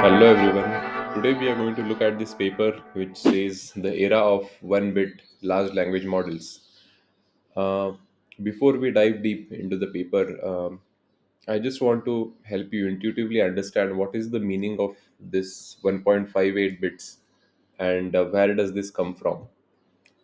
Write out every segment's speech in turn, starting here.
Hello everyone. Today we are going to look at this paper which says the era of one bit large language models. Uh, Before we dive deep into the paper, I just want to help you intuitively understand what is the meaning of this 1.58 bits and where does this come from,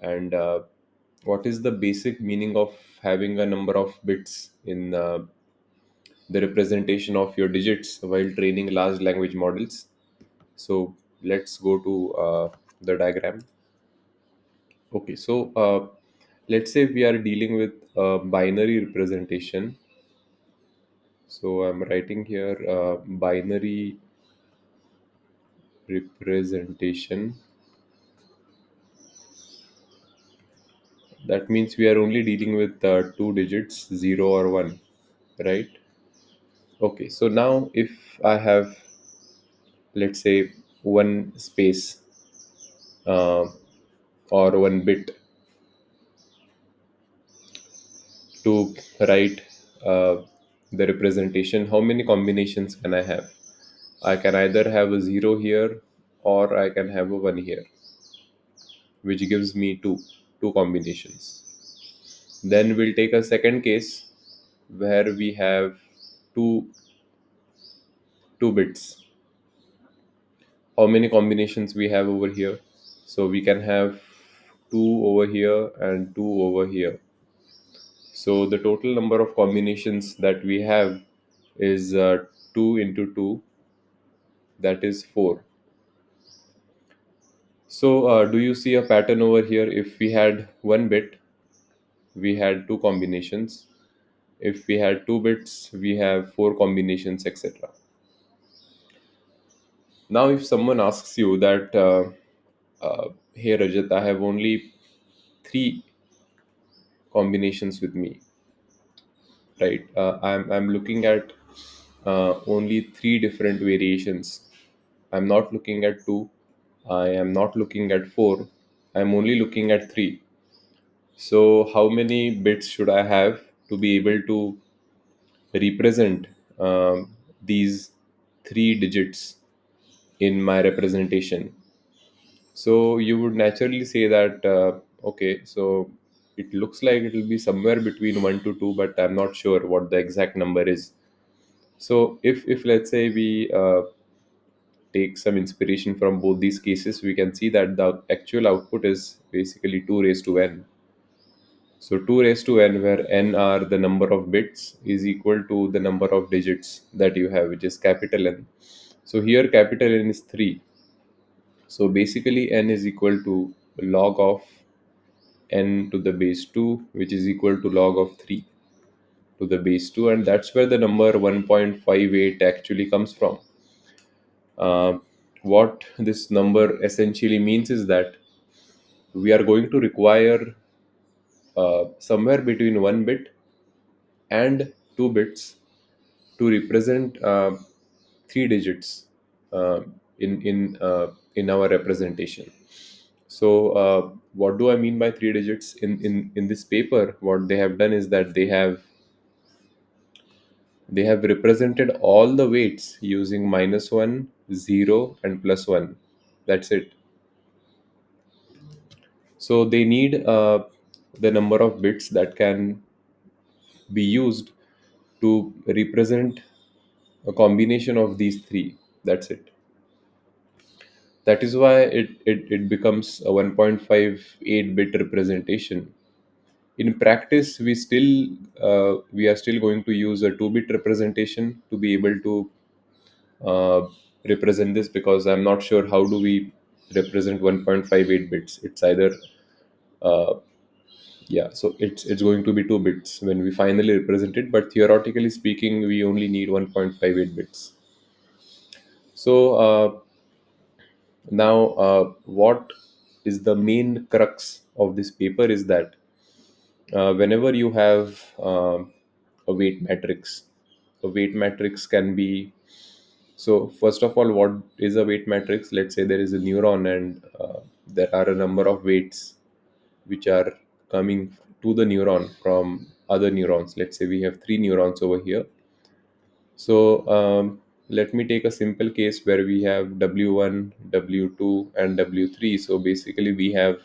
and what is the basic meaning of having a number of bits in the representation of your digits while training large language models. So let's go to the diagram. Okay, so let's say we are dealing with a binary representation. So I'm writing here binary representation. That means we are only dealing with two digits, 0 or 1, right? Okay, so now if I have, let's say, one space uh, or one bit to write the representation, how many combinations can I have? I can either have a 0 here or I can have a 1 here, which gives me two combinations. Then we'll take a second case where we have two two bits. How many combinations we have over here? So we can have two over here and two over here. So the total number of combinations that we have is 2 into 2, that is 4. So do you see a pattern over here? If we had one bit, we had two combinations. If we had two bits, we have four combinations, etc. Now, if someone asks you that, hey Rajat, I have only three combinations with me, right? I'm looking at only three different variations. I'm not looking at two. I am not looking at four. I'm only looking at three. So, how many bits should I have to be able to represent these three digits in my representation? So you would naturally say that, okay, so it looks like it will be somewhere between 1 to 2, but I'm not sure what the exact number is. So if let's say we take some inspiration from both these cases, we can see that the actual output is basically 2 raised to n. So 2 raised to n, where n are the number of bits, is equal to the number of digits that you have, which is capital N. So here capital N is 3. So basically n is equal to log of n to the base 2, which is equal to log of 3 to the base 2, and that's where the number 1.58 actually comes from. Uh, what this number essentially means is that we are going to require somewhere between 1 bit and 2 bits to represent three digits uh, in our representation. So what do I mean by three digits? In this paper, what they have done is that they have represented all the weights using -1, 0, and +1. That's it. So they need the number of bits that can be used to represent a combination of these three. That's it. That is why it becomes a 1.58 bit representation. In practice, we are still going to use a 2-bit representation to be able to uh, represent this, because I'm not sure how do we represent 1.58 bits. It's either uh, yeah, so it's going to be 2 bits when we finally represent it, but theoretically speaking, we only need 1.58 bits. So now, what is the main crux of this paper is that whenever you have a weight matrix, a weight matrix can be, so first of all, what is a weight matrix? Let's say there is a neuron, and there are a number of weights which are coming to the neuron from other neurons. Let's say we have three neurons over here. So let me take a simple case where we have W1, W2, and W3. So basically, we have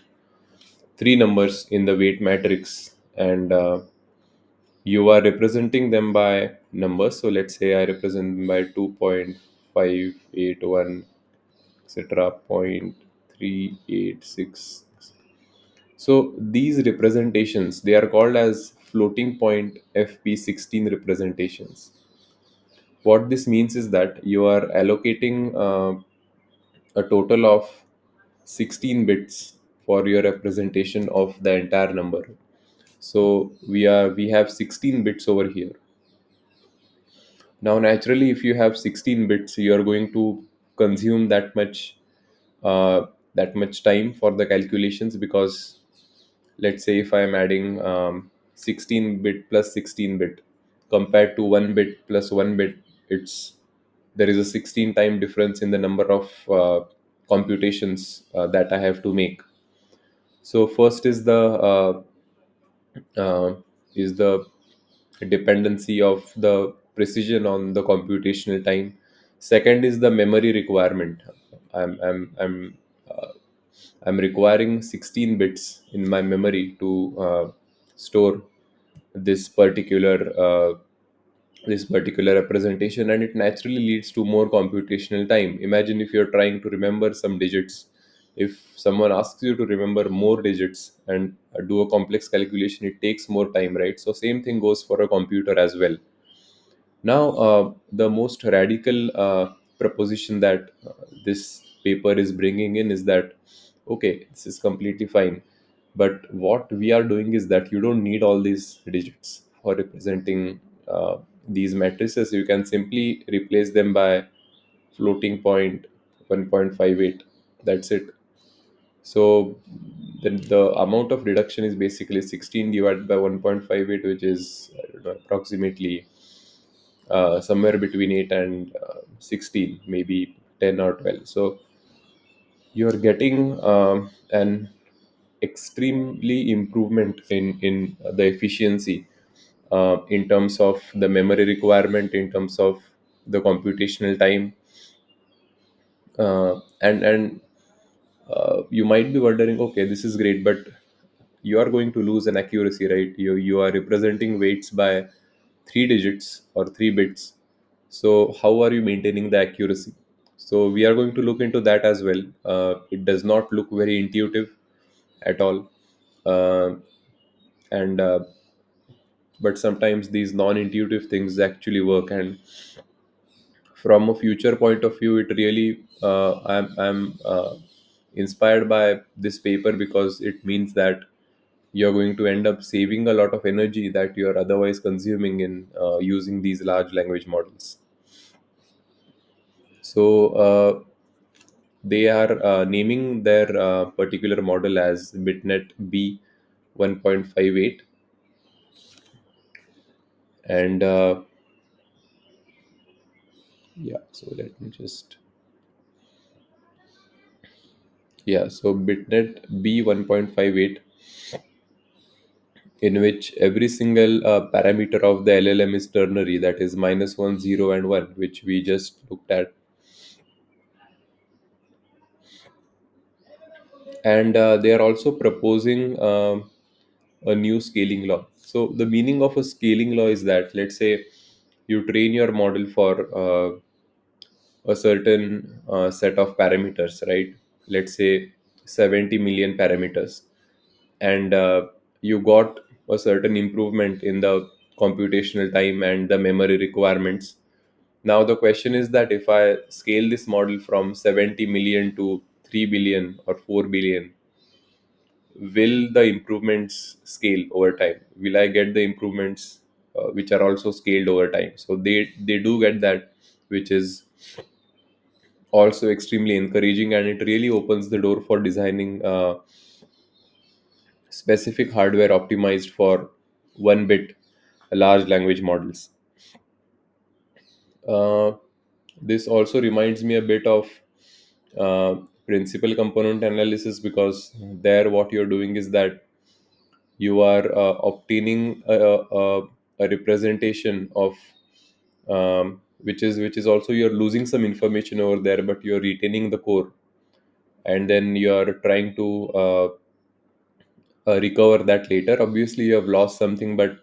three numbers in the weight matrix, and you are representing them by numbers. So let's say I represent them by 2.581, etc., 0.386. So these representations, they are called as floating point FP16 representations. What this means is that you are allocating a total of 16 bits for your representation of the entire number. So we have 16 bits over here. Now naturally, if you have 16 bits, you are going to consume uh, that much time for the calculations, because let's say if I am adding 16 bit plus 16 bit compared to 1 bit plus 1 bit, it's there is a 16 time difference in the number of computations that I have to make. So first uh, is the dependency of the precision on the computational time. Second is the memory requirement. I'm I'm requiring 16 bits in my memory to store this particular uh, this particular representation, and it naturally leads to more computational time. Imagine if you're trying to remember some digits. If someone asks you to remember more digits and do a complex calculation, it takes more time, right? So same thing goes for a computer as well. Now, the most radical proposition that this paper is bringing in is that, okay, this is completely fine, but what we are doing is that you don't need all these digits for representing these matrices. You can simply replace them by floating point 1.58. That's it. So the amount of reduction is basically 16 divided by 1.58, which is, I don't know, approximately somewhere between 8 and 16, maybe 10 or 12. So you are getting an extremely improvement in the efficiency, in terms of the memory requirement, in terms of the computational time, and you might be wondering, okay, this is great, but you are going to lose an accuracy, right? You are representing weights by three digits or three bits. So how are you maintaining the accuracy? So we are going to look into that as well. It does not look very intuitive at all, uh, and but sometimes these non-intuitive things actually work. And from a future point of view, it really I'm inspired by this paper, because it means that you're going to end up saving a lot of energy that you're otherwise consuming in using these large language models. So they are naming their particular model as bitnet b 1.58. And yeah, so let me just, yeah, so bitnet b 1.58, in which every single parameter of the LLM is ternary, that is minus 1, 0, and 1, which we just looked at. And they are also proposing a new scaling law. So the meaning of a scaling law is that, let's say you train your model for a certain set of parameters, right? Let's say 70 million parameters, and you got a certain improvement in the computational time and the memory requirements. Now the question is that if I scale this model from 70 million to 3 billion or 4 billion, will the improvements scale over time? Will I get the improvements which are also scaled over time? So they do get that, which is also extremely encouraging, and it really opens the door for designing specific hardware optimized for one bit large language models. uh, this also reminds me a bit of uh, principal component analysis, because there what you're doing is that you are obtaining a representation of which is also you're losing some information over there, but you're retaining the core, and then you're trying to recover that later. Obviously, you have lost something, but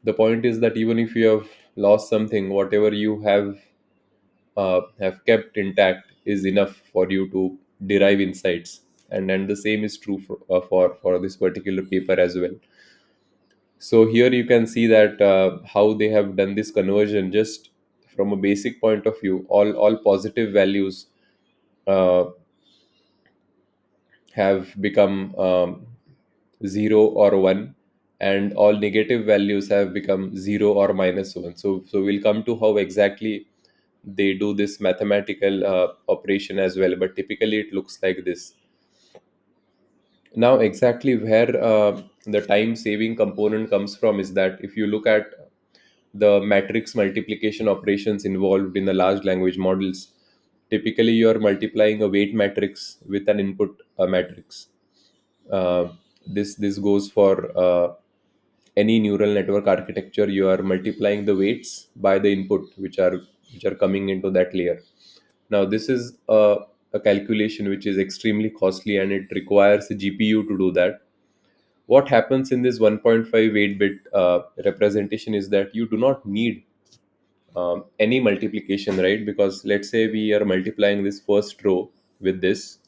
the point is that even if you have lost something, whatever you have kept intact is enough for you to derive insights, and the same is true for this particular paper as well. So here you can see that how they have done this conversion. Just from a basic point of view, all positive values uh, have become 0 or 1, and all negative values have become 0 or -1. So we'll come to how exactly they do this mathematical operation as well, but typically it looks like this. Now exactly where the time saving component comes from is that if you look at the matrix multiplication operations involved in the large language models, typically you are multiplying a weight matrix with an input matrix. This goes for any neural network architecture. You are multiplying the weights by the input which are coming into that layer. Now this is a calculation which is extremely costly, and it requires a GPU to do that. What happens in this 1.5 8-bit representation is that you do not need any multiplication, right? Because let's say we are multiplying this first row with this,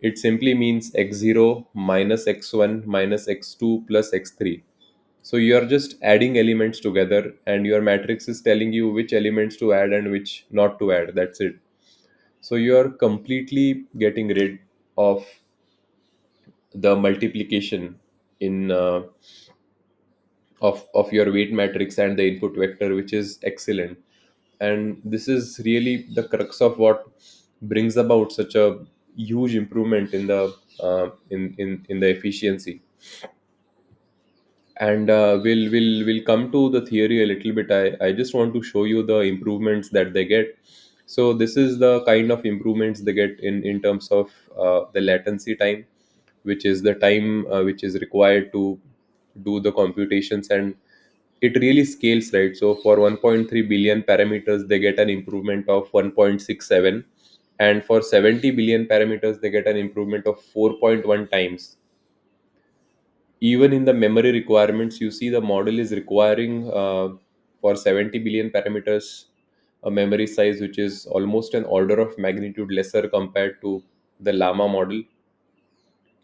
it simply means x0 minus x1 minus x2 plus x3. So you are just adding elements together, and your matrix is telling you which elements to add and which not to add. That's it. So you are completely getting rid of the multiplication in of your weight matrix and the input vector, which is excellent. And this is really the crux of what brings about such a huge improvement in the in the efficiency. And we'll come to the theory a little bit. I just want to show you the improvements that they get. So this is the kind of improvements they get in terms of the latency time, which is the time which is required to do the computations, and it really scales, right? So for 1.3 billion parameters they get an improvement of 1.67, and for 70 billion parameters they get an improvement of 4.1 times. Even in the memory requirements, you see the model is requiring for 70 billion parameters a memory size which is almost an order of magnitude lesser compared to the llama model.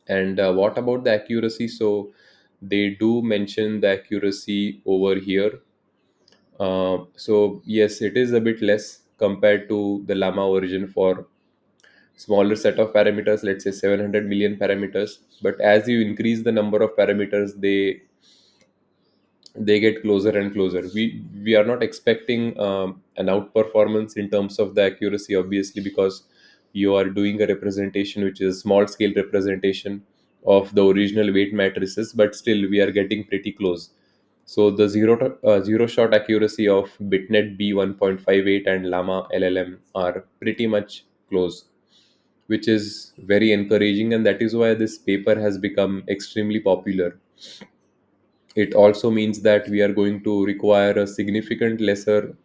And what about the accuracy? So they do mention the accuracy over here. So yes, it is a bit less compared to the llama version for smaller set of parameters, let's say 700 million parameters. But as you increase the number of parameters, they get closer and closer. We are not expecting an outperformance in terms of the accuracy, obviously, because you are doing a representation which is a small scale representation of the original weight matrices, but still we are getting pretty close. So the zero shot accuracy of bitnet b 1.58 and llama llm are pretty much close, which is very encouraging, and that is why this paper has become extremely popular. It also means that we are going to require a significant lesser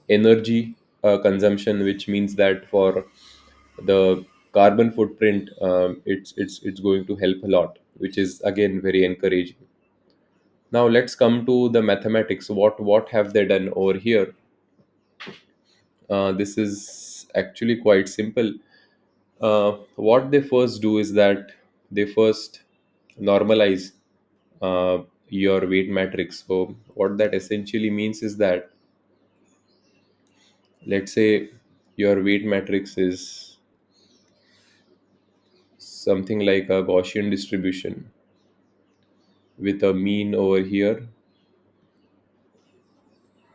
energy consumption, which means that for the carbon footprint, it's going to help a lot, which is again very encouraging. Now let's come to the mathematics. What have they done over here? This is actually quite simple. What they first do is that they first normalize uh, your weight matrix. So what that essentially means is that, let's say your weight matrix is something like a Gaussian distribution with a mean over here.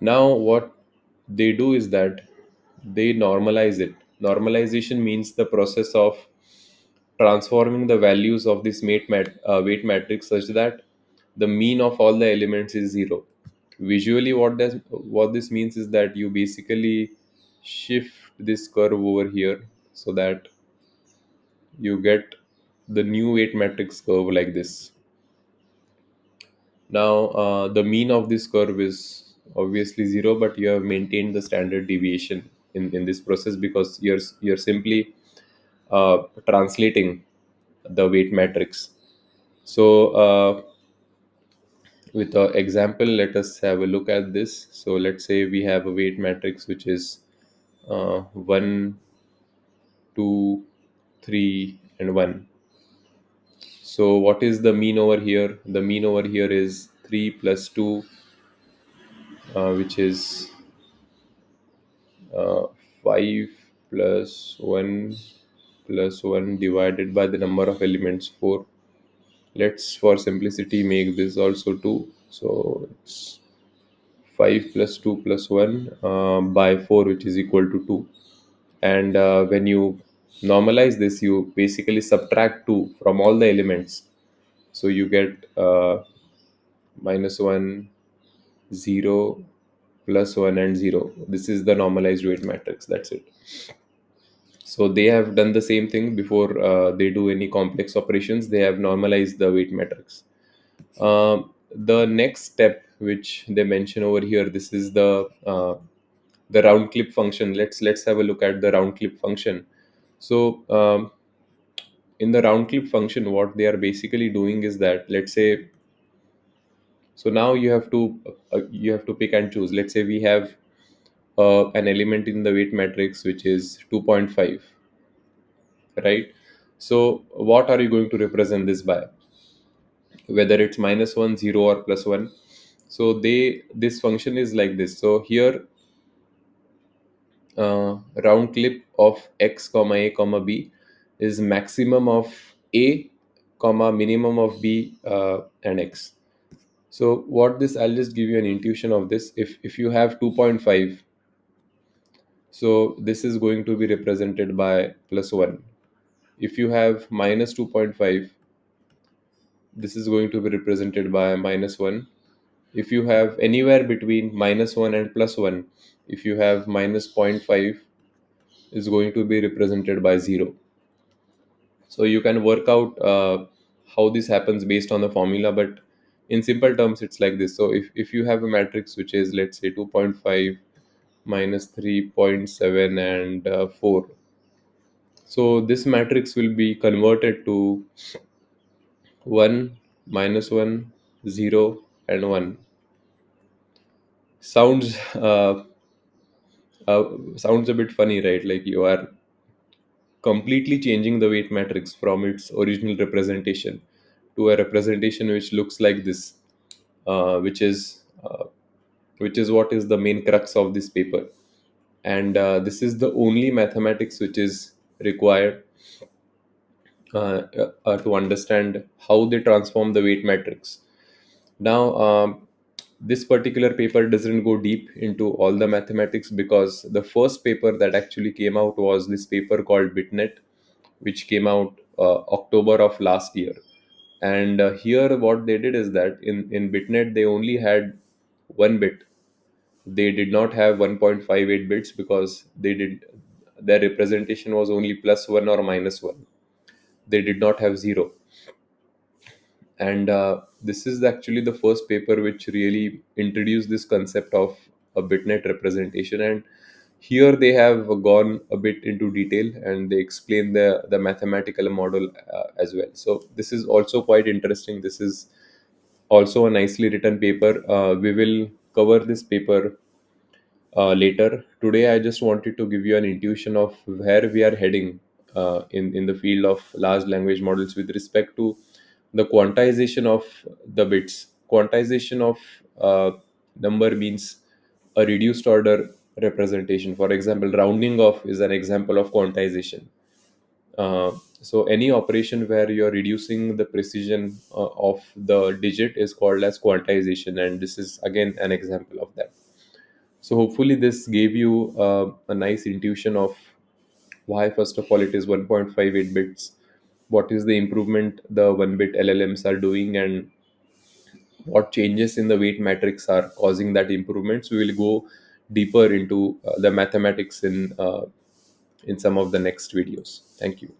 Now what they do is that they normalize it. Normalization means the process of transforming the values of this weight matrix such that the mean of all the elements is 0. Visually, what this means is that you basically shift this curve over here so that you get the new weight matrix curve like this. Now the mean of this curve is obviously zero, but you have maintained the standard deviation in this process, because you're simply translating the weight matrix. So with an example, let us have a look at this. So let's say we have a weight matrix which is 1, 2, 3, and 1. So what is the mean over here? The mean over here is 3 plus 2, which is 5 plus 1 plus 1 divided by the number of elements, 4. Let's, for simplicity, make this also 2. So it's 5 plus 2 plus 1 by 4, which is equal to 2. And when you normalize this, you basically subtract 2 from all the elements. So you get minus 1, 0, plus 1, and 0. This is the normalized weight matrix. That's it. So they have done the same thing before they do any complex operations. They have normalized the weight matrix. The next step which they mention over here, this is the round clip function. Let's have a look at the round clip function. So in the round clip function, what they are basically doing is that, let's say, so now you have to pick and choose. Let's say we have an element in the weight matrix which is 2.5, right? So what are you going to represent this by, whether it's minus 1, 0, or plus 1? So this function is like this. So here, round clip of x comma a comma b is maximum of a comma minimum of b and x. So what this, I'll just give you an intuition of this. If you have 2.5, so this is going to be represented by plus 1. If you have minus 2.5, this is going to be represented by minus 1. If you have anywhere between minus 1 and plus 1, if you have minus zero point 0.5, is going to be represented by 0. So you can work out how this happens based on the formula, but in simple terms it's like this. So if you have a matrix which is, let's say, 2.5, minus 3.7, and 4, so this matrix will be converted to 1, minus 1, 0, and 1. Sounds sounds a bit funny, right? Like you are completely changing the weight matrix from its original representation to a representation which looks like this, uh, which is uh, which is what is the main crux of this paper. And this is the only mathematics which is required to understand how they transform the weight matrix. Now, this particular paper doesn't go deep into all the mathematics, because the first paper that actually came out was this paper called BitNet, which came out October of last year. And here, what they did is that in BitNet, they only had one bit. They did not have 1.58 bits, because their representation was only plus 1 or minus 1. They did not have 0. And this is actually the first paper which really introduced this concept of a bitnet representation. And here they have gone a bit into detail, and they explain the mathematical model as well. So this is also quite interesting. This is also a nicely written paper. We will cover this paper later. Today, I just wanted to give you an intuition of where we are heading in the field of large language models with respect to the quantization of the bits. Quantization of number means a reduced order representation. For example, rounding off is an example of quantization. So any operation where you're reducing the precision of the digit is called as quantization, and this is again an example of that. So hopefully this gave you a nice intuition of why, first of all, it is 1.58 bits, what is the improvement the 1 bit LLMs are doing, and what changes in the weight matrix are causing that improvement. So we will go deeper into the mathematics in some of the next videos. Thank you.